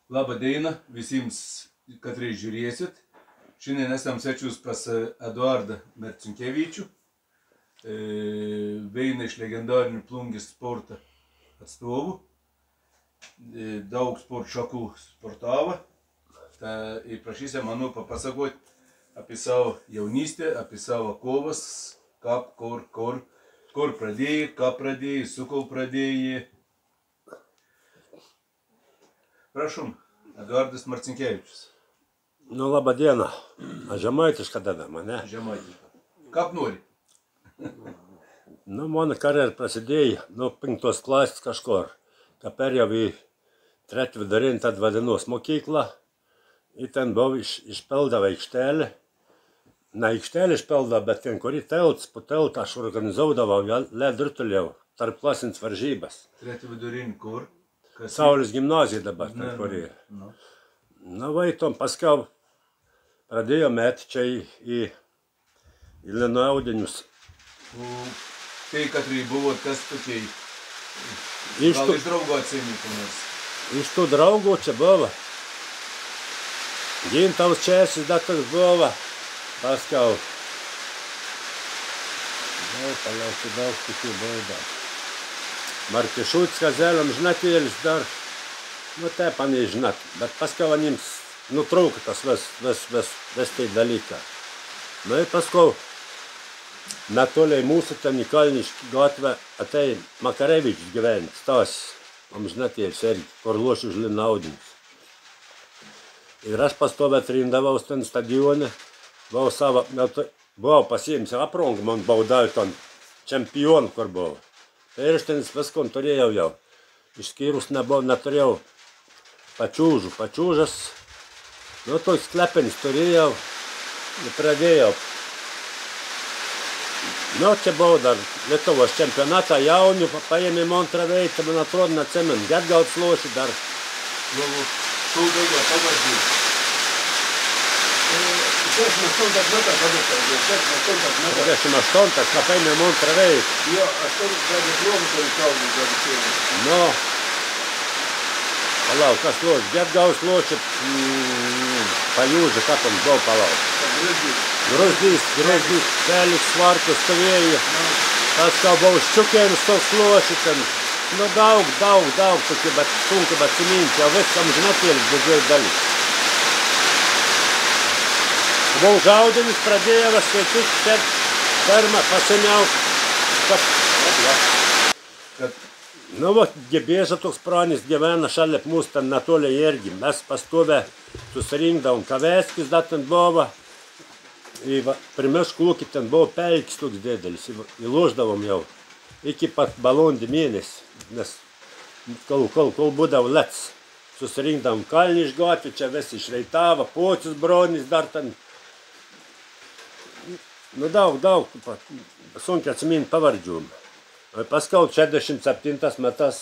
Labą dieną visiems, katrai žiūrėsit. Šiandien esam svečius pas Eduardą Marcinkevičių, vieną iš legendarinių plungės sporto atstovų. Daug sporto šakų sportavo. Tai prašysiu manau papasakoti apie savo jaunystę, apie savo kovas, kaip, kur pradėjai, ką pradėjai, su ko pradėjai. Prašom, Eduardas Marcinkevičius. Nu, laba diena. A žemaitiška dada mane? Žemaitiška. Kaip nori? Nu, mano karjera prasidėjo nuo 5 klasės kažkur. Ką perėjau į 3 vidurinę, tad vadinos mokyklą. Ir ten buvo išpeldavo aikštelė. Ne aikštelė išpeldavo, bet ten kurį telts, po teltą aš organizuodavau ledo ritulio tarp klasines varžybas. 3 vidurinį kur? Saulės gimnazija dabar, ten kurį. Na, vaitom, paskiau pradėjo meti čia į lino audinius. Tai, katrai buvo, kas tokiai? Gal iš draugo atsimėtų mes? Iš tų draugų čia buvo. Gintaus Česis dar toks buvo. Paskiau. Palaukti daug tokių buvo dar. Martišuts, Kazelėm, žinatėlis dar. Nu, taip, anai žinat. Bet paskiau anims nutraukia tas vis tai dalyką. Nu, ir paskiau netoliai mūsų ten į Kalniškį gatvę atei Makarevičius gyventi, Stasis. Žinatėlis irgi, kur lošiu už lino audinius. Ir aš pastovę trindavaus ten stadione. Buvau pasiėmęs aprangą, man baudavė ten čempionų, kur buvo. Tai ir aš ten viskom turėjau jau. Išskyrus neturėjau pačiūžų. Pačiūžas, nu, toks klepenis turėjau ir pradėjau. Nu, čia buvo dar Lietuvos čempionatą jaunių, paėmėm antrą vietą, man atrodo, neatsimenu, Getgauds lošė dar. Šau daugiau, pavardžių. 48, ką paėmėm antrą vietą. Jo, aš turiu dar diplomų dalykaujų dalykaujų. Nu, palauk, kas lošė? Getgauds lošė Pajūžė, ką tam buvo palauk? Gruzdys, Felix Svartų stovėjo. Paskau buvo Ščiukėnis toks lošė ten. Nu, daug tokių, bet sunku atsiminti, jau viskam žinatėlis didžiuoju dalis. Buvau žaudinis, pradėjau skaičius pirmą paseniau. Nu, va, Gebėža toks pranis gyvena šalia mūsų ten netoliai irgi. Mes pastovę susirinkdavom Kaveskis dar ten buvo. Primiršk lūkį ten buvo pelkis toks didelis. Įloždavom jau iki pat balandžio mėnesį. Nes kol būdavo lets. Susirinkdavom Kalniškį gatvę, čia visi išreitavo, Pocius Bronis dar ten. Nu, daug, sunkiai atsiminti pavardžių. Paskiau 67 metas,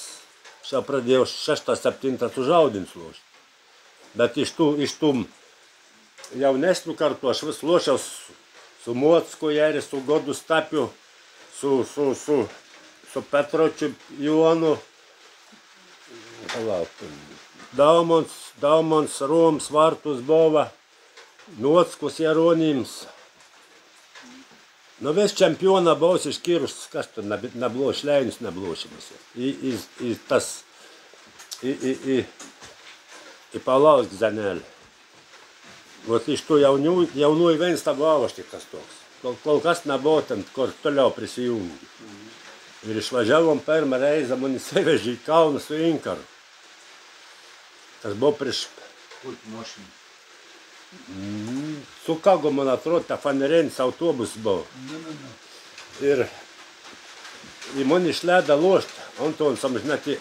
aš pradėjau 6-7 sužaudins lošti. Bet iš tų jaunesnių kartų aš vis lošiau su Mocku Jeri, su Godu Stapiu, su Petročiu Juonu, Daumons, Roms, Vartus buvo, Nockus Jeronims. Nu, vis čempioną buvau išskyrus, kas tu nebuvo išleidus, neblošimas. Į Palaus Gzanelį. Vat iš tų jaunųjų vienas buvau aš tik tas toks. Kol kas nebuvo ten, kur toliau prisijungė. Ir išvažiavom pirmą reizą, man įsivežė į Kauną su Inkaru. Tas buvo prieš... Su Kago, man atrodo, ta fanerinis autobus buvo. Ir man išleido lošti. Antons, amžinati,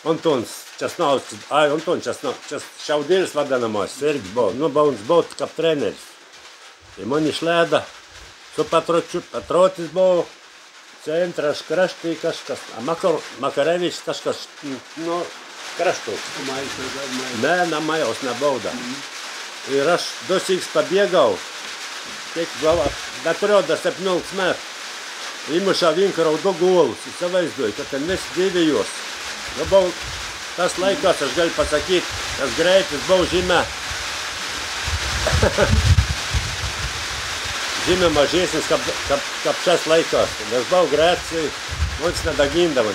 Antons Česnauskas, Anton Česnauskas, Šiaudėlis vadinamas, irgi buvo. Nu, buvo kaip treneris. Ir man išleido su Petrotis buvo, centras kraštai kažkas, Makarevičius kažkas, nu, kraštų. Ne, Majaus nebauda. Ir aš 2 pabėgau, neturėjau dar 17 metų. Įmušau Inkarau 2 golus, įsivaizduoju, kad ten vis dėvė juos. tas laikas, aš galiu pasakyti, tas greitis buvo žymiai mažesnis, kaip šias laikas. Nes buvo greitai, mums nedagindavo.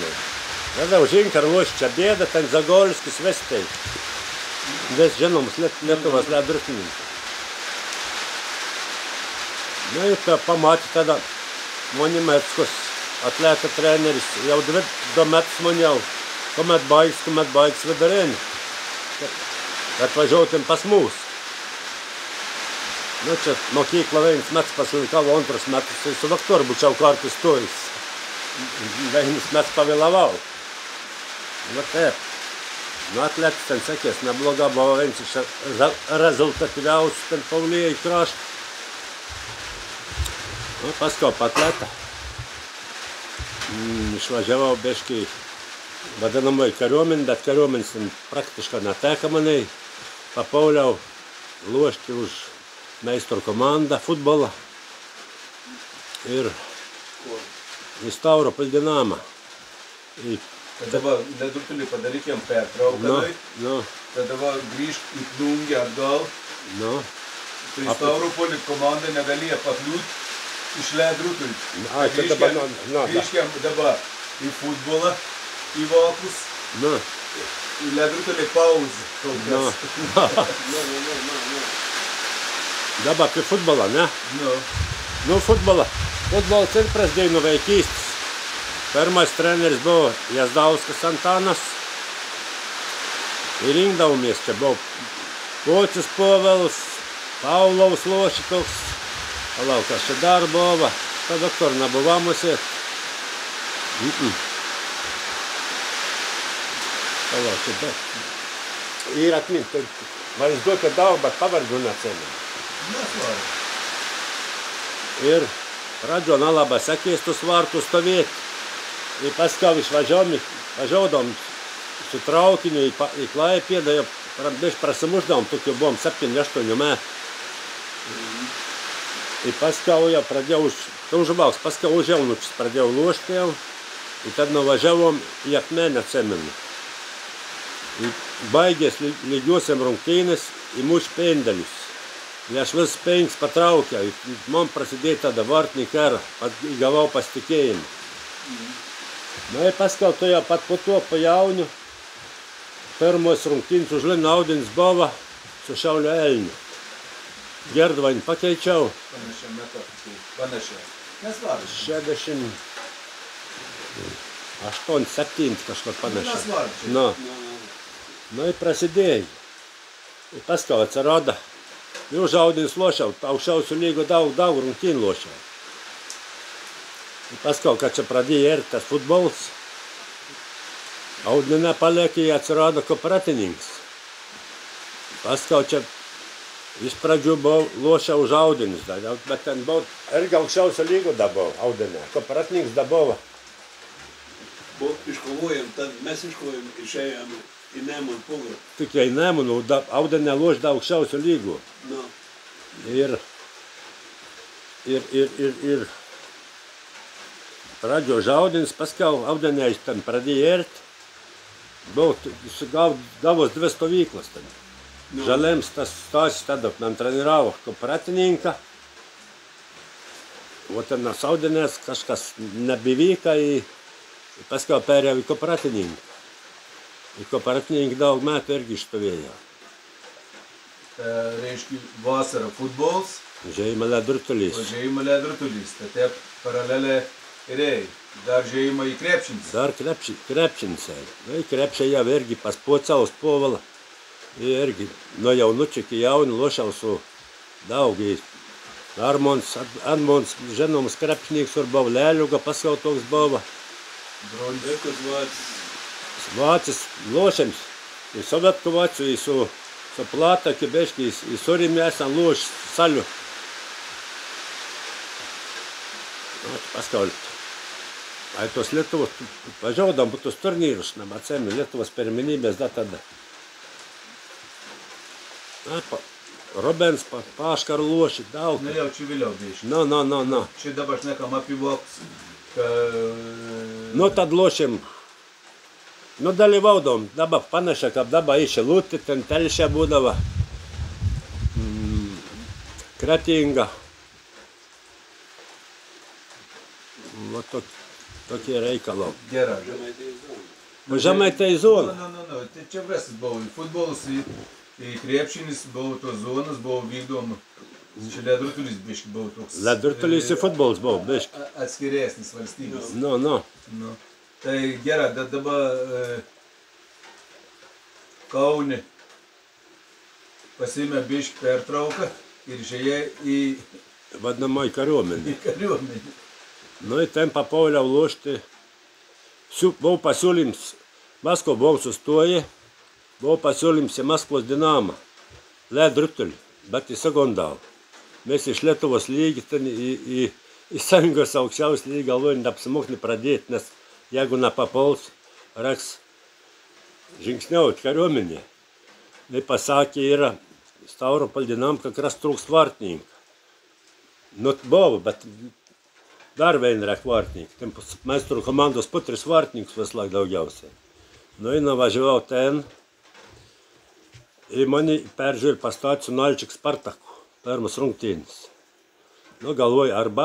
Tada užink ar loši čia bėda, ten Zagolskis Vestai. Vis žinomas Lietuvos ledo ritulininkas. Na ir pamatė tada Monimeckus, atleta treneris, jau 2 metus maniau, kuomet baigs vidurinį, kad važiuotum pas mus. Nu čia mokykla 1 metus pasilikavo, 2 metus su doktoru būčiau kartu stojus. 1 metus pavėlavau. Nu taip. Nu atletas ten sakės, nebloga buvo vienas iš rezultatyviausių ten Paulėjai kraštų. Nu, paskau patletą. Išvažiavau biškį vadinamai kariuomenį, bet kariuomenės ten praktiškai neteko manai. Papauliau lošti už meistro komandą futbolą. Ir į Stavropol Dinamą. Tada va, ledutulį padarykėm pertrauką. Tada va, grįžk į Plungę atgal. Tai Stavropolį komanda negalėjo pakliūt iš ledrutulį. Grįžkėm dabar į futbolą, į vakus. Į ledrutulį pauzę. Dabar apie futbolą, ne? Nu, futbolas ir prasidėjo nuo vaikystės. Pirmas treneris buvo Jazdauskas Antanas. Ir rinkdavomės, čia buvo Pocius Povilas, Paulovas loši toks. Palauk, kas čia dar buvo, ta doktor nebuvamusi. Palauk, čia daug. Ir atminti, vaizduokė daug, bet pavardžių neatsimenu. Ir pradžio nelabai sekės tus vartus stovėti. Ir paskau važiuodom su traukiniu į Klaipėdą, prasimuždavom, tokiu buvom 7-8 metų. Ir paskau jau pradėjau užvalks, paskau už jaunučius pradėjau lošti jau. Ir tad nuvažiavom į Akmenę, atsimenu. Baigės lygiuosiam rungtynės į mūsų pendelius. Ir aš vis 5 patraukiau. Man prasidėjo tada vartinį karą, įgavau pasitikėjimą. Na ir paskau to jau pat po to po jaunių. Pirmos rungtynės už Lino Audinis buvo su Šiaulio Elniu. Gerdvainį pakeičiau. Panašiam metu. Panašiam. Nesvarbu. 68-7 kažkur panašiai. Nu ir prasidėjo. Ir paskau atsirado. Jau Audinis lošiau, aukščiausių lygų daug rungtynių lošiau. Ir paskau, kad čia pradėjo tas futbolas, Audinę palėkė, atsirado kooperatininkas. Paskau čia iš pradžių buvo lošia už Audinis, bet ten buvo irgi aukščiausio lygų buvo Audinę, kooperatininkas buvo. Iškovojom, tad mes iškovojom, išėjom į Nemuną pogrą. Tik į Nemuną, Audinę lošda aukščiausio lygų. Ir pradžio už Audinis, paskau Audinę ten pradėjo ėrti. Gavos 2 stovyklas ten. Žalėms tas Stasis tada man treniravo kooperatininką. O ten Audinės kažkas nebevyka ir paskau perėjau į kooperatininką. Ir kooperatininkai daug metų irgi išstovėjo. Reiškia vasarą futbols. Žaidimą ledrutulys. Žaidimą ledrutulys. Tai taip paralelė ir ėjai. Dar žaidimą į krepšinis. Dar krepšinis. Na, į krepšį jau irgi pas Pociaus Povilą. Irgi nuo jaunučių iki jaunių lošiau su daugiai. Armons žinomas krepšininkas ir buvo Leliuga, paskau toks buvo. Bronikas Vacis lošiams. Į Sovietkų Vacių, su Plata, kibeškį, į Surimį esam loš salių. Paskau, tos Lietuvos, važiaudam tos turnyrus, atsėmė Lietuvos pirmenybės da tada. Robens, Paškar loši, daug. Nu jau čia vėliau bėžti. Nu. Čia dabar šnekam apie voks. Nu tad lošim Nu, dalyvaudom, daba panaša, kaip daba išė lūti, ten telšė būdavo. Kretinga. Va tokie reikalai. Gerai. Žemaitai zona. Tai čia visas buvo. Futbolas, į krepšinis buvo tos zonas, buvo vykdoma. Čia ledrutulis biški buvo toks. Ledrutulis ir futbolas buvo biški. Atskiresnis valstybės. Nu. Tai gerai, dabar Kaune pasiėmė biški pertrauką ir išėjo į vadinamoji kariuomenė. Kariuomenė. Nu, ir ten papauliau lošti. Buvo pasiūlyms, Maskvo buvau sustoję, buvo pasiūlyms į Maskvos Dinamą, ledrutulį, bet įsigondau. Mes iš Lietuvos lygį ten į sąjungos aukščiaus lygį galvojant apsimokti pradėti, nes jeigu nepapuls, reiks žingsniauti kariuomenė. Tai pasakė, yra Stavropol Dinamka, kas trūks vartininką. Nu, buvo, bet dar viena reik vartininką. Meistrų komandos po 3 vartininkus vis laik daugiausiai. Nu, ir nuvažiavau ten. Ir mane peržiūrė pastatė su Nalčik Spartaku. Pirmas rungtynis. Nu, galvoju, arba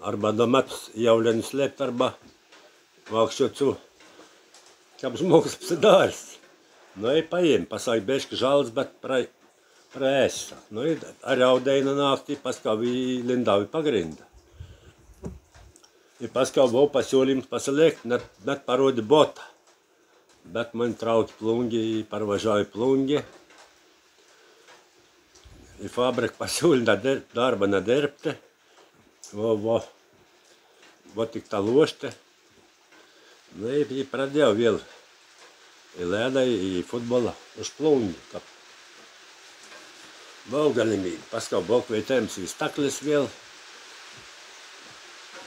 2 metus jaulėnį slėpt, arba vaikščioti, kaip žmogus apsidarys. Nu, ir paėmė, pasakė, biški žalas, bet praėsiu. Nu, ir ariaudeina naktį, paskau įlindau į pagrindą. Ir paskau buvo pasiūlyms pasiliekti, net parodė botą. Bet man traukė plungį, parvažiavo į plungį. Į fabriką pasiūlė darbą nedirbti. Va tik tą lošti. Nu, ir pradėjau vėl į ledą, į futbolą, už plungį. Buvo galimybė. Paskau buvo kvietėjams į Staklis vėl.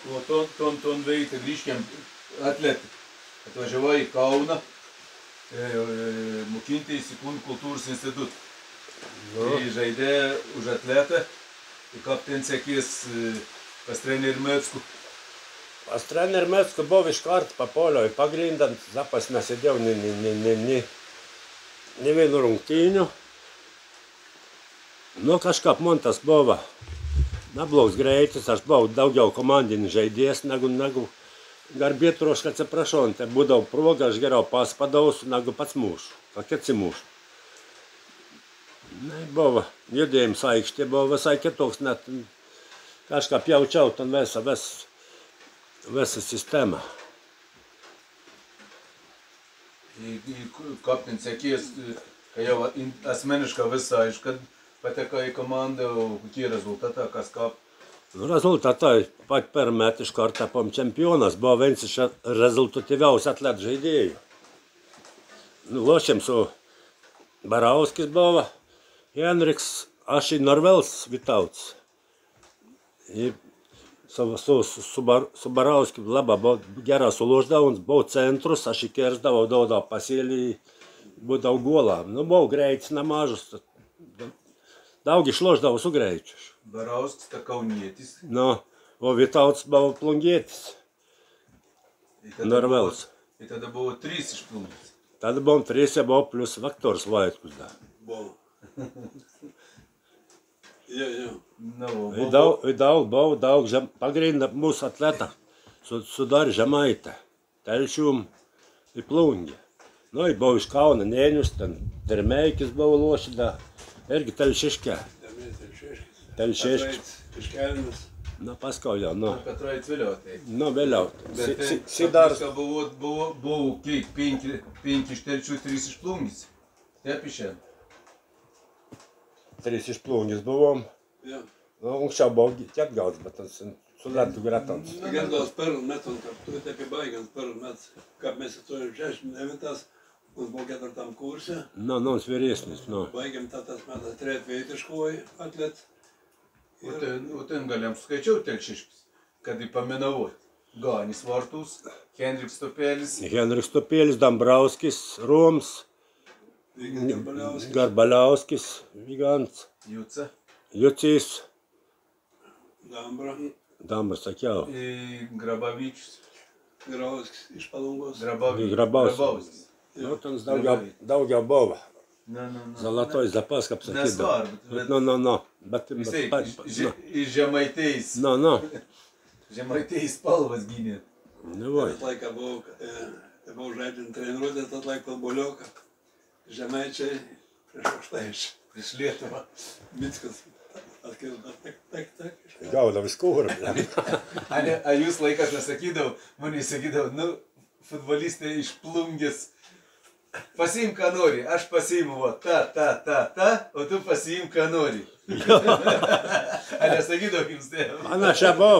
O ton veikti grįžkiam atletį. Atvažiavau į Kauną, mokintis į Kūnų kultūros institutą. Tai žaidė už atletą, ir kaip ten sekės pas trenerį Mecku. Pas trenerį Mecku buvo iš karto papuoliau į pagrindą, zapas nesėdėjau ne vienu rungtyniu. Nu, kažkaip man tas buvo neblogs greitis, aš buvau daugiau komandinis žaidėjas negu garbėtroškai, atsiprašau, tai būdavo proga, aš geriau paspadausiu negu pats mūšu, kad atsimūšu. Buvo judėjums aikštė, buvo visai kitoks, net kažkaip jaučiau ten visą sistemą. Kaip ten sekės, kai jau asmeniškai visą, kad pateko į komandą, kokie rezultatai, kas kaip? Rezultatai, pat per metą iš karto tapom čempionas, buvo vienas iš rezultatyviausių atletų žaidėjų. Lošėm su Barauskis buvo, Henriks, aš į Norvels Vitauts. Su Barauskiu labai gerai suloždavau, buvau centrus, aš įkersdavau, daudavau pasėlį, būdavau golą. Nu, buvau greitis nemažas, daug išloždavau su greičiu. Barauskis ta kaunietis. Nu, o Vitauts buvo plungietis. Norvels. Ir tada buvo 3 iš plungės. Tada buvom 3, buvo plus Vaktors Vaitkus dar. Buvo. Jo. Daug pagrindą mūsų atletą sudarė Žemaitę, Telšium į Plungį. Nu, buvo iš Kauno Nėnius, ten Termeikis buvo lošida, irgi Telšiškė. Telšiškis. Iš Kelmės. Nu, paskau jau, nu. Petraits vėliau tai. Nu, vėliau. Bet buvo kiek 5 iš Telšių, 3 iš Plungės. Taip išėn. 3 iš Plungės buvom. Jo. Nu, anksčiau buvo tiek gauts, bet su Lentų gretams. Gan gaus pirmą metų, kad tu taip įbaigant pirmą metą, kad mes turėjom 69, mums buvo 4 kurse. Nu, vyresnis, nu. Baigėm tas metas 3 veitiškoji atlet. O ten galėjom skaičiau Telšiškis, kad įpaminavot. Ganis Vartus, Henriks Topėlis, Dambrauskis, Roms, Garbaliauskis, Vigants, Jucis, Dambra, sakiau. Grabavičius. Grauskis iš Palangos. Grabauskis. Nu, tas daugiau buvo. Nu. Zolotoj zapas, kaip sakydavo. Nesvarbu. Nu. Bet Vis tiek, iš Žemaitės. Nu. Žemaitės spalvas gynė. Nu, vai. Tas laiką buvau žaidžiant treniruotę, tas laiką Bolioką. Žemaičiai prieš Aukštaičių. Prieš Lietuvą. Mickas atkirdo, tak. Gauda viskur. A jūs laikas nesakydavo, man įsakydavo, nu, futbolistai iš Plungės. Pasiim, ką nori, aš pasiimu, ta, o tu pasiim, ką nori. A nesakydavo jums tai?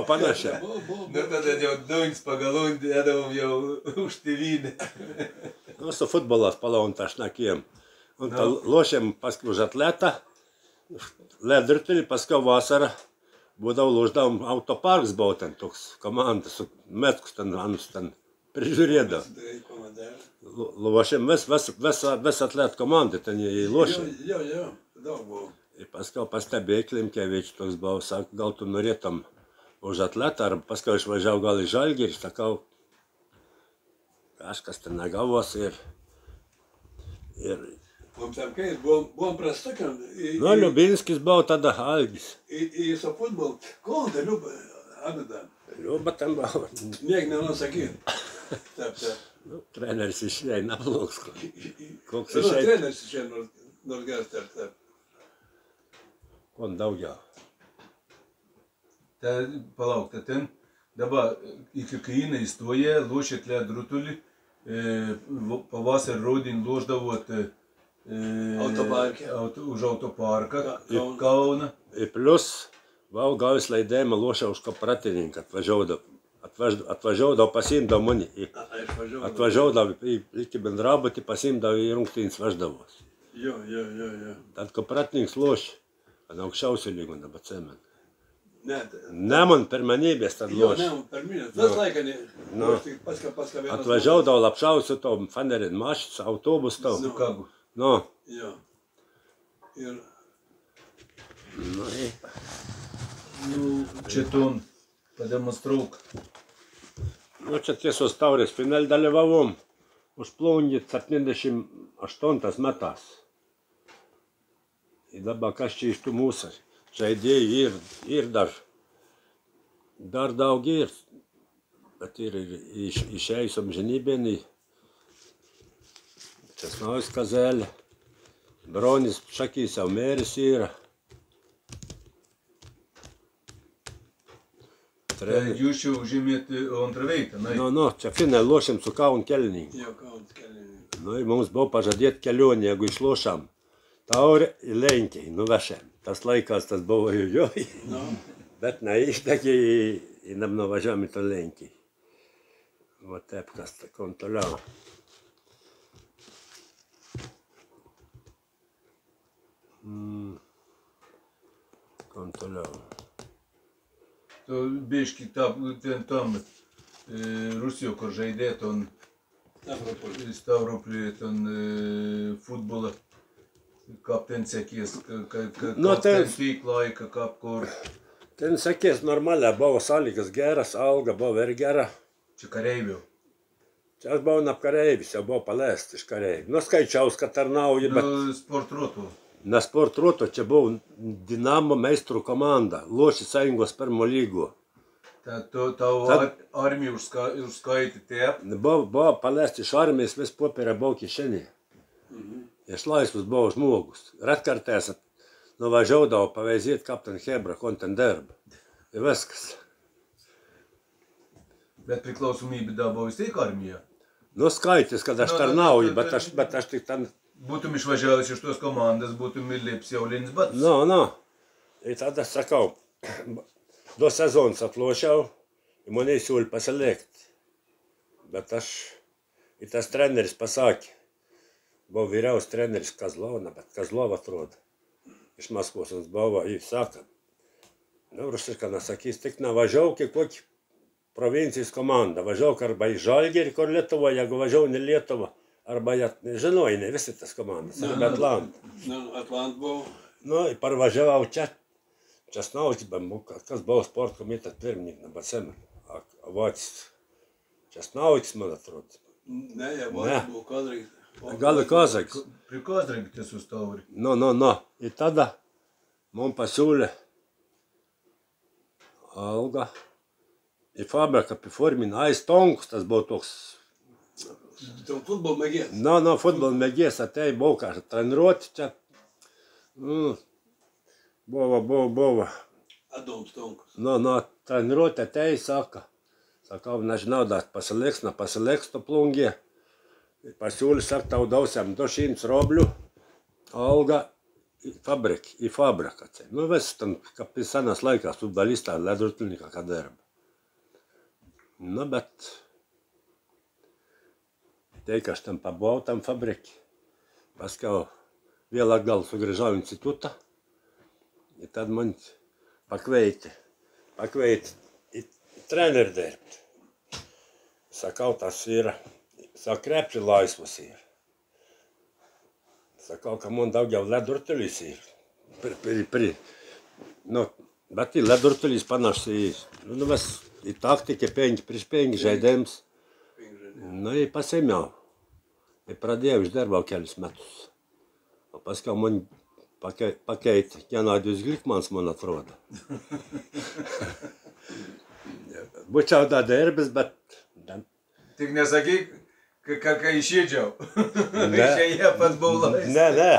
Panašia. Nu, tada jau duins pagalundį, edavom jau už tėvynę. Nu, su futbolas palaunta šnakėjom. Un tā lošiem paskui už atletą, ledritulį, paskui vasarą būdavo loždavom autoparks, buvo ten toks komandas, su metkus ten, anus ten prižiūrėdavo. Lošėm vis atlet komandai, ten jie lošėm. Jo, daug buvo. Ir paskui pastebėjai Klimkevičius toks buvo, sako, gal tu norėtum už atletą, ar paskui išvažiavau gal į Žalgirį, sakau, kažkas ten negavos ir Mums tam kai, buvom prastukiam. nu, Liubinskis buvo tada Algis. Į su futbol. Kol da Liuba, Abida. Liuba ten buvo. Niek nenusakyti. Taip. Nu, treneris išėjai, neblogs. Koks Nu, išėjai? treneris išėjai, nors geras, taip. Kon daugiau. Palauk, ten dabar iki kai jinai įstoja, lošėt ledrutulį, pavasarį rodin loždavot Autoparke. Už autoparką, Kauną. Ir plus, buvau gavęs leidėjimą lošę už kooperatyvininką, atvažiuodavo, pasiimdavo mane, atvažiuodavo iki bendrabutį, pasiimdavo į rungtynes veždavos. Jo. Tad kooperatyvininkas lošė, ant aukščiausio lygio, dabar cemen. Ne, man pirmenybės tad jo, lošė. ne, per minę. Tas laiką ne. Paska vienas. Atvažiuodavo lapšausiu tom fanerin mašis, autobus tau. Nu. Jo. Ir. Nu, čia ton pademonstrauk. Nu, čia tiesos taurės finale dalyvavom. Už Plungį 78 metas. Ir dabar kas čia iš tų mūsų žaidėjų ir dar daug ir. Bet ir išėjusiom žinybėnį. Česnaus Kazelė. Bronis Šakys jau mėris yra. Jūs jau užėmėte antrą vietą. Nu, čia finale lošėm su Kaun Kelningu. Jo, Kaunas Kelningu. Nu, ir mums buvo pažadėti kelionį, jeigu išlošam taurę į Lenkiją, nuvešėm. Tas laikas tas buvo jojoj. Nu. Bet neištekė į nuvažiavom į tą Lenkiją. Va taip, kas kon toliau. Kon toliau. To biški tam Rusijoje, kur žaidė ton Stavropolį, ton futbolą. Kaip ten sekės, kaip ten vyk laiką, kaip kur. Ten sekės normaliai, buvo sąlygas geras, alga buvo ir gera. Čia kareivių. Čia aš buvau kareivis, jau buvau paleist iš kareivių. Nu, skaičiaus, kad tarnauju, bet... Sportruotų. Ne sportruotų, čia buvo Dinamo meistrų komanda, lošė Sąjungos pirmo lygo. Tavo armija užskaitė taip? Buvo paleist iš armijos, vis popierė buvo kišenė. Iš laisvus buvo žmogus. Retkartės nuvažiaudavo paveizėti, kaip ten Hebra, kon ten dirba. Ir viskas. Bet priklausomybė da buvo vis tiek armija? Nu, skaitis, kad aš tarnauju, bet aš tik ten... Būtum išvažiavęs iš tos komandas, būtum įlips jau lins bats. Nu. Ir tada sakau, 2 sezonus atlošiau, ir mane siūlė pasilikti. Bet ir tas treneris pasakė, buvo vyriaus treneris Kazlovna, bet Kazlova atrodo. Iš Maskvos mums buvo, jis sako, nu, rusiškai nesakys, tik nevažiauk į kokį provincijos komandą, važiauk arba į Žalgirį, kur Lietuva, jeigu važiau ne Lietuvą, arba žinojai, ne visi tas komandas, arba Atlantą. Atlant buvo. Nu, ir parvažiavau čia, Česnaus, kas buvo sporto komiteto pirmininkas, nebeatsimenu, Vacis. Česnauks, man atrodo. Ne, jau buvo Kazrīgs. Gala Kazaks. Prie Kazrīgi tie sustāvri. No. I tada man pasiūlė algą į fabriką apie Formina Ais Tonkus, tas buvo toks. Tam futbol mėgės. No, futbol mėgės atėjo, buvo kažką treniruoti čia. Buvo. Adoms Tonkus. No, treniruoti atėjo, sakau, nežinau, dar pasiliks to plungė. Pasiūlė, saka, tau dausiam 200 rublių algą į fabriką. Nu, vis ten, kaip senas laikas, futbolistą, ledrutlininką, ką dirba. Nu, bet tai, kad aš ten pabuvau tam fabrikį. Paskiau vėl atgal sugrįžau į institutą. Ir tad man pakveitė į trenerį dirbti. Sakau, tas yra. Saka, krepši laisvas ir. Sakau, ka man daugiau ledurtulis ir. Bet į ledurtulis panašas į taktikę 5-5 žaidėjams. Nu, ir pasėmiau. Ir pradėjau išdirbau kelius metus. O paskui man pakeitė Genadijus Glikmans, man atrodo. Būčiau dar dirbęs, bet... Tik nesakyk, kai išėdžiau. Išėję pats baulais. Ne.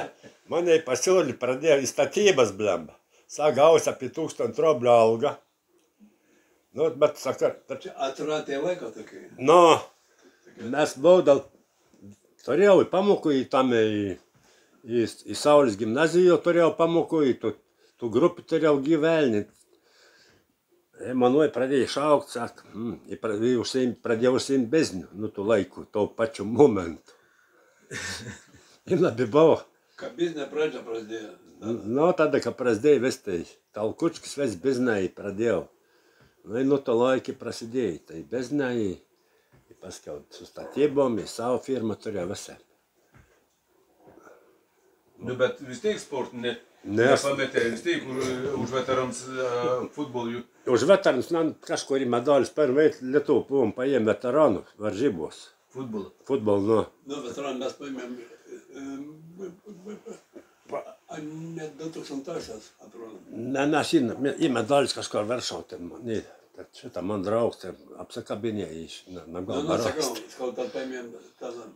Mane pasiūlė, pradėjau į statybas, blemba. Sako, gausi apie 1000 rublių algą. Nu, bet saka... Atsiratė laiko tokiai. Nu, mes baudal... Turėjau į pamokų į Saulės gimnaziją, turėjau pamokų, į tų grupių turėjau gyvelnį. Manoj pradėjo išaukti, sako, pradėjau užsiimti bizniu, nu, tų laikų, to pačiu momentu. Ir nabibau. Ką biznė pradžia prasidėjo? Nu, tada, kai prasidėjo vis tai, talkučkis vis biznai pradėjau. Nu, nuo to laikį prasidėjo, tai biznai, paskiau su statybom, į savo firmą turėjau visą. Nu, bet vis tiek sportinė. Nepametė, vis tiek už veterans futbolų. Už veterans, kažkur į medalis pirmai Lietuvų buvom paėmė veteranų varžybos. Futbolą. Futbol, nu. Nu, veteranų mes paėmėm net 2000-asias, atrodo. Ne, aš į medalis kažkur veršau, šitą man draugs, apsikabinė iš nagalbaros. Sakau, tad paėmėm tada.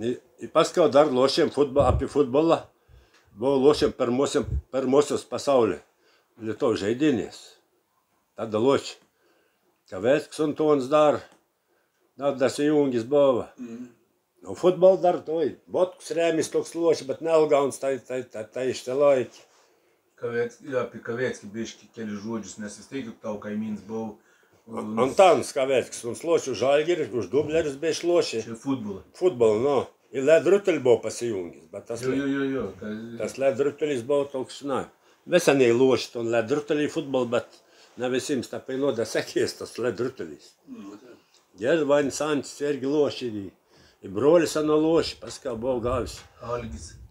Ir paskiau dar lošėm apie futbolą. Buvo lošėm pirmosios pasaulio Lietuvos žaidynės. Tada lošė. Kaveckis Antonis dar dasijungis buvo. O futbol dar toj. Botkus Remis toks lošė, bet neilgauns tai ištilaikė. Apie Kaveckį biškį keli žodžius, nes vis tiek tau kaimyns buvo. Antanas Kaveckis, uns lošė už Žalgirį, už Dublerius bei išlošė. Čia futbolą. Futbolą, nu. Ir ledrutelis buvo pasijungęs, bet tas ledrutelis buvo toks, na, visą neįlošė ton ledrutelį į futbolą, bet ne visiems tą painuoda sekės tas ledrutelis. Gelvanis Antis irgi lošė, ir brolis ano lošė, paskui buvo gavęs.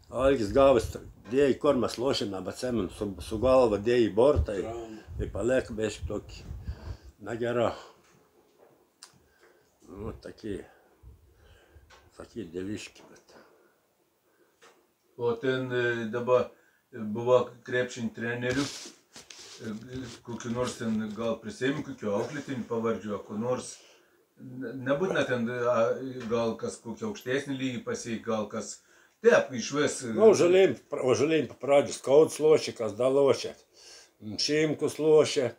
Algis gavęs, dėjai, kur mes lošėme, bet semin su galva dėjai į bortą ir palieka bešk tokį, na gera. Nu, Tokie dėliški, bet. O ten dabar buvo krepšinį trenerių, kokiu nors ten gal prisėmė, kokiu auklėtinį pavardžiu, ko nors, nebūtina ten gal kas kokį aukštesnį lygį pasiek, gal kas, taip, išves. Nu, Žalėjim pradžius, Kauds lošė, kas da lošė, Šimkus lošė.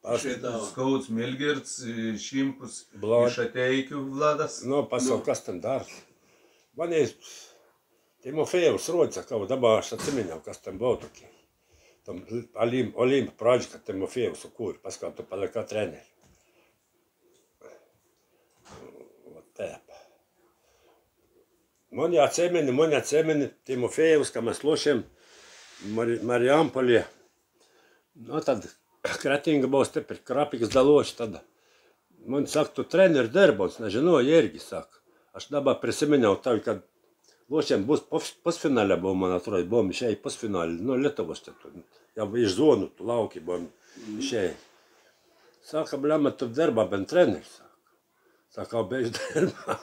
Skauds Milgerts, Šimkus, iš Ateikių Vladas. Nu, pasau, kas ten dar. Mane Timofejevs rodė, sakau, dabar aš atsiminiau, kas ten buvo tokie. Tam Olimpo pradžią, kad Timofejevs sukūrė, paskui tu palika trenerių. O taip. Mane atsimeni Timofejevs, ką mes lošėm Marijampolėje. Nu, tad Kretinga buvo stipri, Krapikas daloši tada. Man saka, tu treneri dirbos, nežinau, irgi saka. Aš dabar prisiminiau tai, kad lošėm bus pusfinalė buvo, man atrodo, buvom išėję į pusfinalį, nu, Lietuvos čia, jau iš zonų, tu lauki, buvom išėję. Saka, blema, tu dirba bent treneri, saka. Sakau, beždarbā.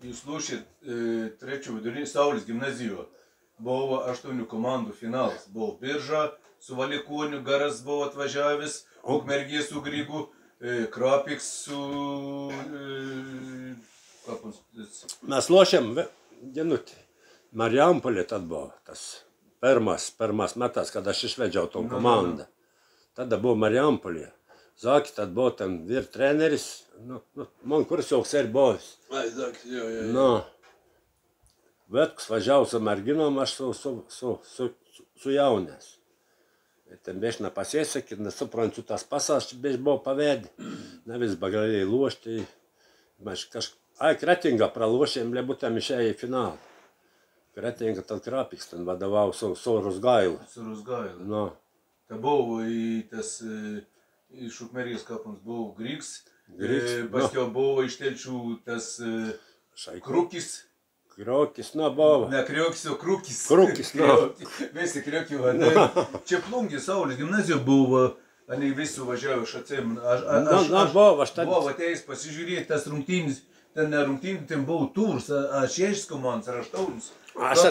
Jūs lošit trečio vidurinį Saulis gimnazijoje. Buvo 8 komandų finalas. Buvo Birža su Valikoniu, Garas buvo atvažiavęs, Ukmergė su Grygu, Krapiks su... Mes lošėm, dienutį, Marijampolė tad buvo tas pirmas metas, kad aš išvedžiau tom komandą. Tada buvo Marijampolė. Zaki tad buvo ten vyr treneris, man kursioks ir buvęs. Ai, Zakis, jo. Nu, Vetkus važiavo su merginom, aš su jaunės. Ir ten biešna pasiesekit, nesuprantu tas pasas, bieš buvo pavedė. Ne vis galėjai lošti. Kretingą pralošėm, nebūtėm išėję į finalą. Kretingą tad Krapiks ten vadovavo su Rusgailu. Su Rusgailu. Nu. Tai buvo į tas, iš Ukmergės kapams buvo Grygs, paskiau buvo iš Telšių tas Krukis. Krokis, buvo. Ne Kriokis, o Krukis. Krukis, Visi Kriokį vadai. Čia Plungės Saulis gimnazijoje buvo, ane visi važiavo, aš atsimenu. Aš buvo ateis pasižiūrėti tas rungtynis, ten ne rungtynis, ten buvo Tūrs, šešis komandas ar aštuonis. Aš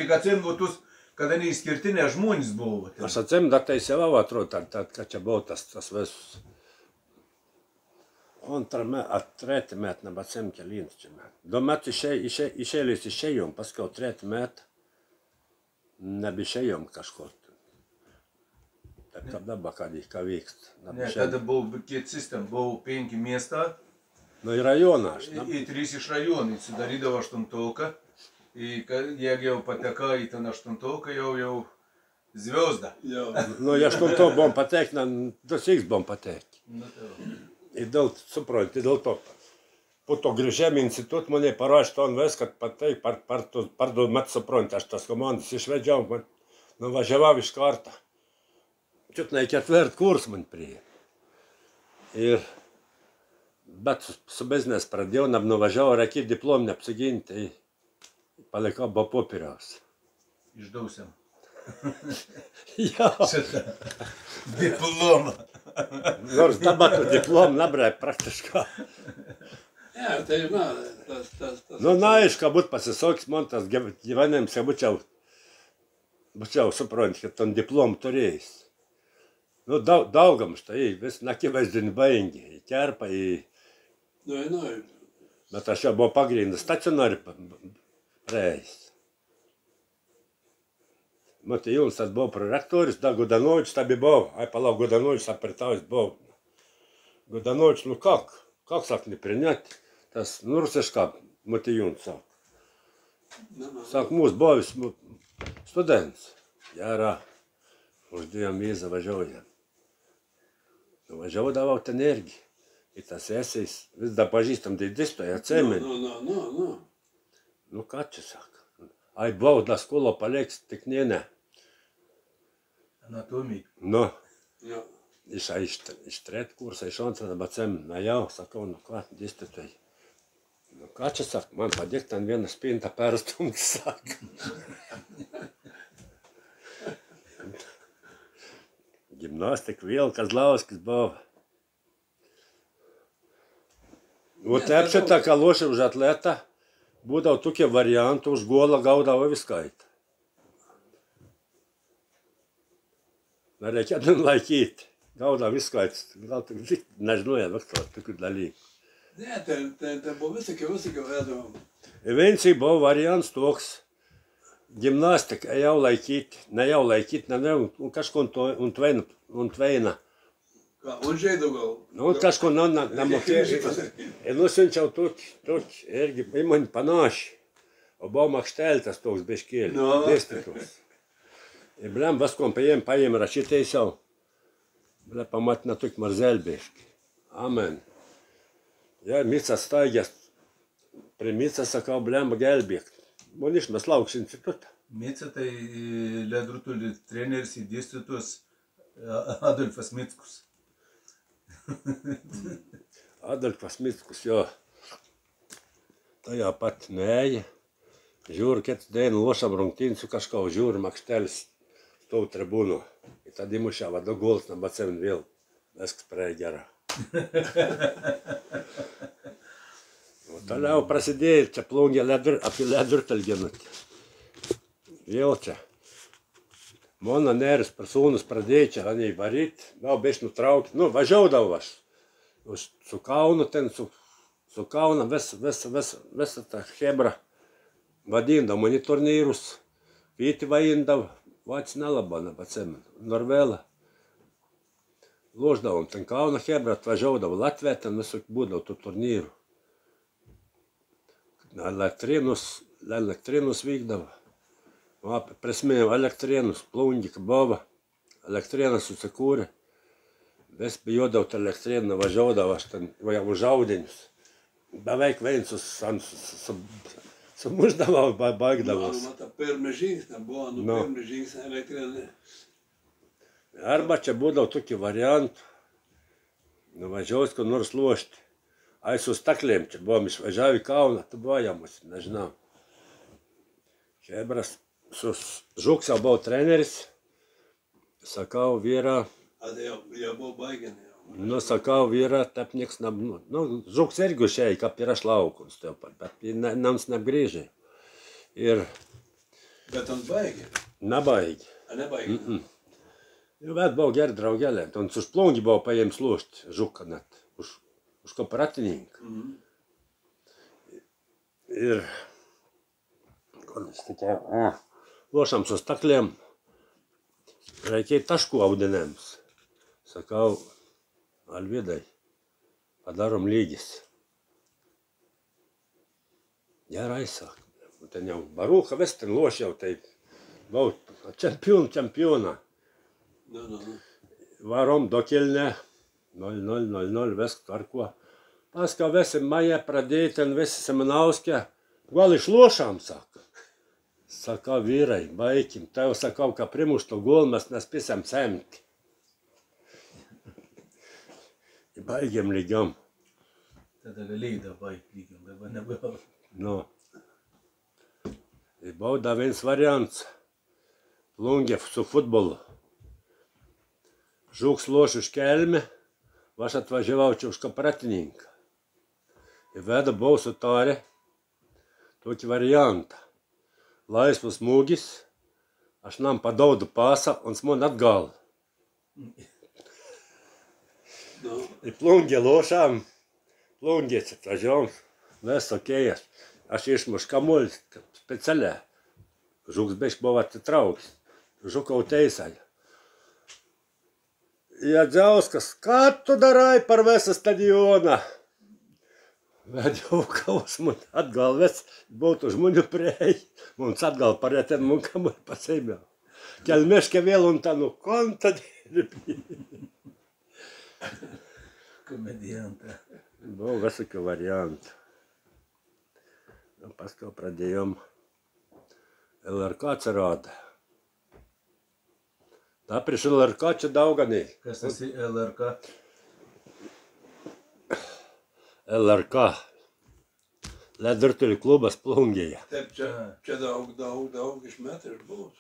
tik atsimenu tus, kada neįskirtinė žmonės buvo. Aš atsimenu, dar tai sevau atrodo, kad čia buvo tas visus. Treti met, nebacem kelins čia met. 2 metų išėlės išėjom, paskiau 3 metą nebeišėjom kažko. Taip dabar, ką vyksta. Ne, tada buvo kiek sistem, buvo 5 miestą. Nu, į rajoną aš. Į 3 iš rajonų, sudarydavo 8-toką. Jeigu jau pateka į ten 8-toką, jau zviozda. Nu, į 8-toką buvom patekti, 2 buvom patekti. Ir supranti, dėl to. Po to grįžėm į institutą, mane parašė to vis, kad pateik, par 2 metų supranti, aš tas komandas išvedžiau, nuvažiavau iš karto. Čiut ne 4 kurs man priėjo. Bet su biznes pradėjau, nuvažiavau, reikia diplom neapsiginti, palikau be popieriaus. Išdausiam. Jo. Šitą diplomą. Nors dabar tu diplom nabrė praktiškai. Ne, tai na, tas... Nu, aišku, būt pasisoks man tas gyvenims, ja būčiau supranti, kad tam diplom turėjęs. Nu, daugam štai, vis nakivaizdinį baigė, į kerpą, į... Nu. Bet aš jau buvau pagrindus stacionari praėjęs. Matai, Jūns tas buvo prorektorius, da Gudanovič tabi buvo. Palau, Gudanovič apritavęs buvo. Gudanovič, nu как sak не принять? Tas rusišką, matai, Jūns sak. Sak, mūsų buvo students. Jara, uždėjom vizą, važiuojam. Važiuodavau ten irgi. Į tas esais, vis dar pažįstam, tai dėstytoją atsimeni. Nu, ką čia sak? Ai, buvau, da skolo paliks, tik ne. Anatomija. Nu, iš 3 kursą, iš 2, dabar atsimenu, jau, sakau, nu ką, dėstytojai. Nu, ką čia sak, man padėk ten vieną spintą perstumti, sak. Gimnastik vėl, Kazlauskis buvo. O taip šitą, ką lošė už atletą, būdavo tokie variantų, už golą gaudavo viskaitą. Nereikėtų laikyti. Gaudavo viskaitą. Gal tik nežinoja viktor tokių dalykų. Ne, tai buvo visokių vedavo. Ir viensiai buvo variants toks. Gimnastika, jau laikyti, ne jau laikyti, ne kažko ant veina. Ką, ant žaido gal? Nu, kažko nemokėjo. Ir nusinčiau tokį, irgi, į mani panašiai. O buvo makšteltas toks biškėlį, dėstytos. Ir blem, vaskom paėm rašytai sau. Blem, pamatina tokį marzelbiškį. Amen. Ja, Micas staigęs, prie Micas sakau, blem, gelbėk. Man išmes lauks institutą. Mica tai ledrutulį treneris į dėstytos Adolfas Mickus. Adolfas Mickus, jo. Tai jau pat nuėjo. Žiūri, kad dainu lošam rungtynių su kažką, žiūri, makštelis stovų tribūnų. Ir tada įmušė, vada gols, nebacem vėl. Viskas praėjo gera. O toliau prasidėjo čia plungė apie ledurtalginutį. Vėl čia. Mano neris per sūnus pradėjo čia aniai varyt, gal biškį nutraukti. Nu, važiuodavau aš. Su Kaunu ten, su Kauna visą tą chebra vadindav mani turnyrus. Vyti vaindav, vats nelabai nepatsimenu, Norvela. Loždavom ten Kauna chebra, atvažiuodavo Latvija, ten visok būdavo tų turnyrų. Elektrinus vykdavo. Prisimėjau elektrinus, plungį kabova. Elektrinas susikūrė. Vis bijodavau tą elektriną, važiuodavau aš ten už audinius. Beveik viens sumuždavau, baigdavos. Mano ta pirmi žingsnė buvo, pirmi žingsnė elektrinė. Arba čia būdavo tokį variantų. Nuvažiaus, kur nors lošti. Ai su staklėm, čia buvom išvažiavę į Kauną, tu bojamus, nežinau. Hebras, su Žuks jau buvo treneris. Sakau, vyra. Jau buvo baigiami. Nu, sakau, vyra, taip nieks nebūna. Nu, Žuks irgi išėjo, kaip ir aš laukums, bet nams negrįžė. Ir... Bet ant baigė? Nebaigė. A nebaigė? Jau bet buvo geri draugelė. Ant už plungį buvo paėms lošti, Žuką net. Už kooperatininką. Ir... Lošam su staklėm. Reikėjo taškų audinėms. Sakau, Alvydai, padarom lygis. Gerai, sako. Ten jau Barucha vis ten lošiau, tai buvau čempioną. Varom do Kilne, 0-0, visk tvarko. Paskau visi Maja pradėjo ten visi Seminauskę. Gal išlošam, sako. Sakau, vyrai, baigim. Tai jau sakau, ką primušto gol mes nespėsim semti. Baigėm lygiom. Tada galėjai da baigti lygiom, dabar nebuvo. Nu. Tai buvo da viens variants. Plungė su futbolu. Žuks loš už Kelmę, aš atvažiavau čia už kooperatininką. Ir veda buvau sutarę tokį variantą. Laisvas smūgis, aš nam padaudu pasą, un man atgal. Ir plungė lošām, plungė čia atvažiavom, vis okėjas. Aš išmuš kamuolį specialiai. Žuks biškį buvo atitraukęs, Žukau teisai. Jadžiauskas, ką tu darai par visą stadioną? Vedžiau kaus, man atgal vis būtų žmonių prieį. Mums atgal parėtėn, man kamuolį paseimėjau. Kelmiškė vėl un tą nukontą dirbį. Komediantą. Buvo visokių variantų. Paskui pradėjom LRK atsirado. Ta prieš LRK čia dauganiai. Kas tas LRK? LRK. Ledurtulių klubas Plungėje. Taip, čia daug išmetė iš buvo.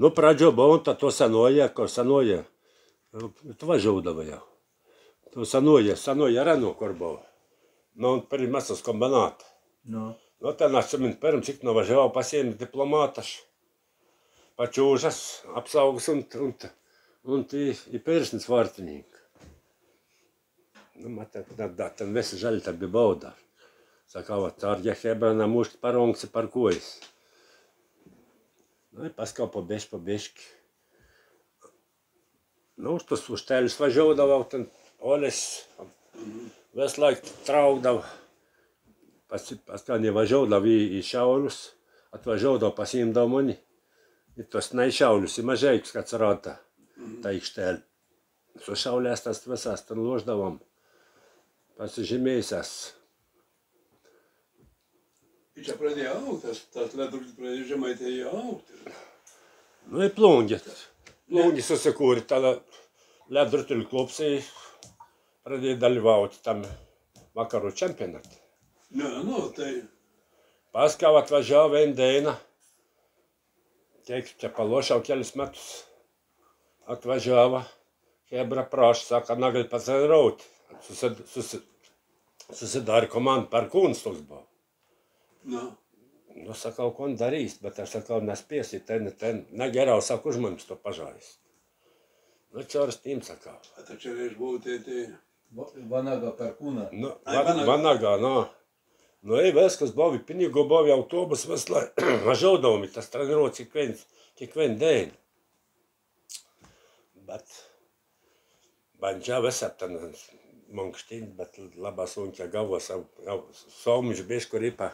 Nu, pradžio buvau to senoje, kur senoje. Tu važiuodavo jau. Tu senoje arenu, kur buvo. Nu, per mesas kombinatą. Nu. Nu, ten aš pirm cik nuvažiavau pasiėmė diplomatas. Pačiūžas, apsaugus un į piršnis vartininką. Nu, matė, ten visi žali tabi bauda. Sakau, ar jie hebra namušti parongsi parkuojasi. Nu, paskau po biški. Nu, už tos užtelius važiuodavau, ten olis vis laik traukdavau. Paskau nevažiuodavau į Šiaulius, atvažiuodavau pasiimdavau mani. Ir tos ne į Šiaulius, į Mažeikius, kad atsirado tą aikštelį. Su Šiaulės tas visas ten loždavom. Pasižymėjusias. Ir čia pradėjo augti, tas ledurtis pradėjo Žemaitėje augti. Nu, į Plungį. Plungį susikūrė, tada ledurtulių klubsai pradėjo dalyvauti tam vakarų čempionate. Nu, tai... Paskau atvažiavo Vendeina. Kiek čia palošiau kelis metus. Atvažiavo. Hebra praša, saka, nagali pacenraut. Susidāri komandu par kunstoks buvo. Nu, Nu, sakau, ko darīs, bet es sakau, nespiesi, ten, negerau, saku, už manis to pažājis. Nu, čoras tīm sakau. tā čia reiš buvau, tai... Vanaga per kūną. Nu, Ai, Vanagā, no. Nu, ej, vēl, kas bovi, pinīgo bovi autobus, veslai, mažaudomi, tas trenirots ik vien dēļ. Bet, baņģā vesap ten monkštīņ, bet labā suņķa gavos, saumiši bieži, kur ir pa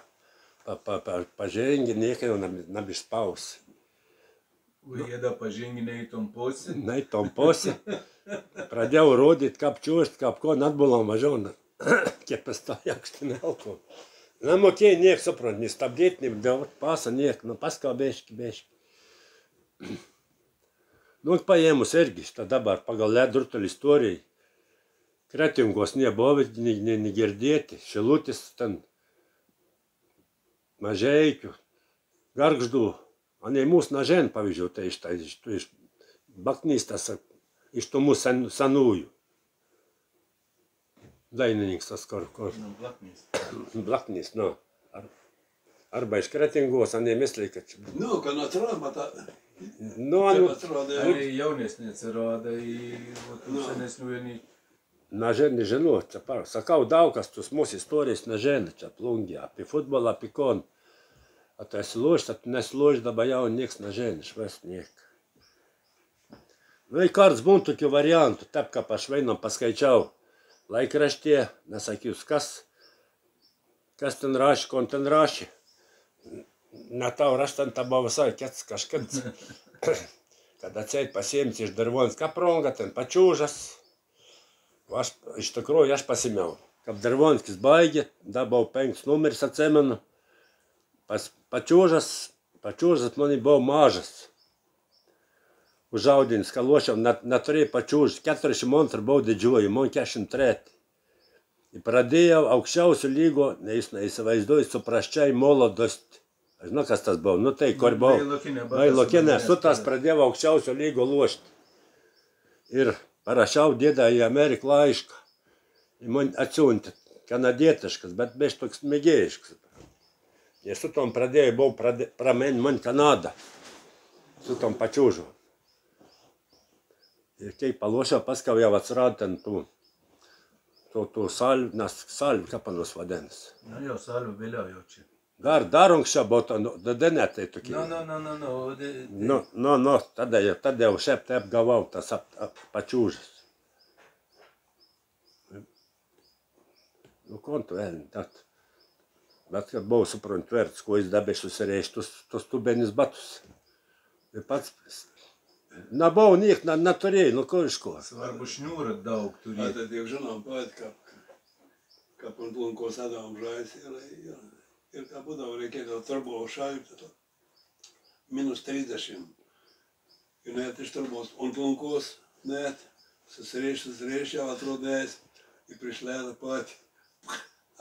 žengi, un nabiš pausi. Uėda paženginiai tom posi. Ne, tom posi. Pradėjau rodīt, kaip čiūst, kaip ko atbulam važiauna. Kiek pastāvjākšti nelko. Namokēji niek saprot, ni stabdīt, ni daut pasa niek, nu paskā beški. Nu, paēmus ergis, tad dabar pagal ledrutuļu istoriju. Kretingos nebovit, ni girdėti, Šilutis ten Mažeikiu, Gargždu. Они mūs nažēn pavižu te iš Baknīstas, iš to mūs sanūju. Daininieks tas, kur... Blaknīs. Blaknīs, no. Arba iš Kretingos, они myslēja, ka... Nu, kad atrāma tā... Nu, Arī jaunesni atsirāda į senesnių vienī. Nažēn nežinot, sakau, daug kas tus mūs istorijas nažēn, čia plungī, apie futbolą, apie kon. A tu esi ložs, tad tu nesi ložs, dabā jau nieks nažēn, švest niek. Nu, ir kāds būtu tokiu variantu, tap, kā pašveinam paskaičiau laikraštie, nesakius, kas ten raši, kon ten raši. Na tau raštan tā buvo visai kets kažkads. Kad atseit pasiemts iš Darvonas kapronga, ten pačūžas. Iš tikrųjų, aš pasimėjau. Kad Darvonskis baigė, dabau 5 numeris atsemenu. Pačūžas mani buvo mažas. Užaudinis, ka lošiam, neturėjau pačūžas. 42 buvau didžiuoju, man 43. Ir pradėjau aukščiausių lygo, neįsivaizduoju, suprasčiai molodosti. Aš žinau, kas tas buvo. Nu tai, kur buvau. Vailokinė, su tas pradėjau aukščiausio lygo lošti. Ir parašiau dėdą į Ameriką laišką. Ir man atsiuntė kanadietiškas, bet beš toks mėgėjiškas. Ir su tom pradėjau, buvau prameni man Kanadą. Su tom pačiūžu. Ir kai palošiau, paskau jau atsirado ten tų salvių, kaip panos vadėnis. Nu jau salvių vėliau jau čia. Dar anksčiau buvo to, dadenetai tokie. Nu, tada jau šiaip taip gavau tas pačiūžas. Nu, ko tu ēni, tad. Bet, kad buvau suprantuverts, ko jis dabēš susirēst tos tubenis batus. Ir pats, nebuvau niek, neturėjau, nu ko iš ko. Svarbu šņūra daug turėti. Tad jau žinom, pat, kaip ant lunkos adavom žais ir ką būdavo reikėdavo turbo šalti, minus 30. Ir net iš turbos ant lunkos, net susirėš, jau atrodės, ir prieš ledą pat.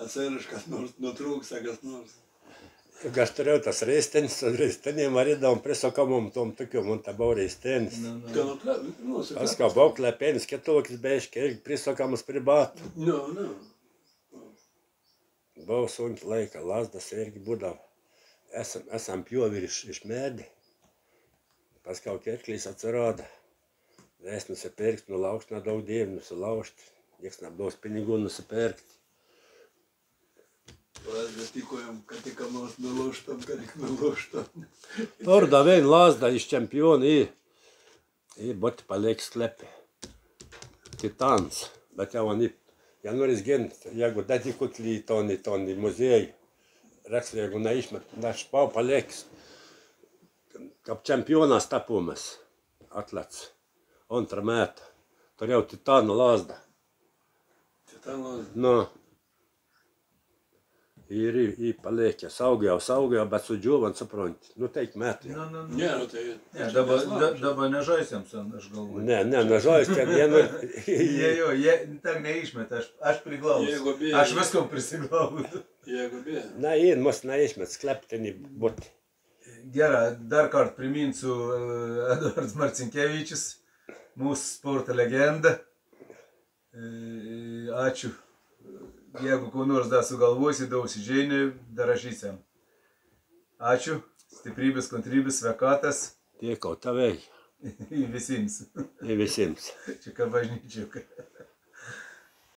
Atsiriš, kas nors nutrūksa, kas nors. Aš turėjau tas reistenis, su reisteniem varėdavom prisokamom tom tokiu, man tā buvo reistenis. Paskau buvau klepenis, ketokis beiški, irgi prisokamas prie bātu. Buvau suņt laika, lazdas irgi būdavo. Esam pjovi iš mēdi. Paskau kerklīs atsirāda. Es nusipirkt, nulaukt nedaug dievi, nusilaužt. Nieks nebūs pinigų nusipirkt. Mes tikojam, kad tik nors nulaužtam, kad tik nulaužtam. Orda vien lazda iš čempioni į boti paliek sklepi. Titans. Bet jau man ja noris gint, jeigu dedikutli toni muziejų. Reks, jeigu neišmet, aš pau palieks. Kaip čempionas tapumas. Atlets. Antrą metą. Turėjau titano lazdą. Titano lazdą? Nu. Ir paliekė, saugėjo, bet sudžiūvant, supranti. Nu, teik metai. Ne, nu tai... Dabar nežaisiam, aš galvoju. Ne, nežais, ten vienu... Jie ten neišmet, aš priglausiu. Aš viskam prisiglausiu. Jeigu bė. Na, jie mus neišmet, skleptinį būti. Gerai, dar kart priminsiu Eduardas Marcinkevičius, mūsų sporto legenda. Ačiū. Jeigu ko nors dar sugalvosi, dausi žinių, dar rašysim. Ačiū. Stiprybės, kantrybės, sveikatas. Dėkau tavai. Visiems. Ir visiems. Čia ką bažnyčia.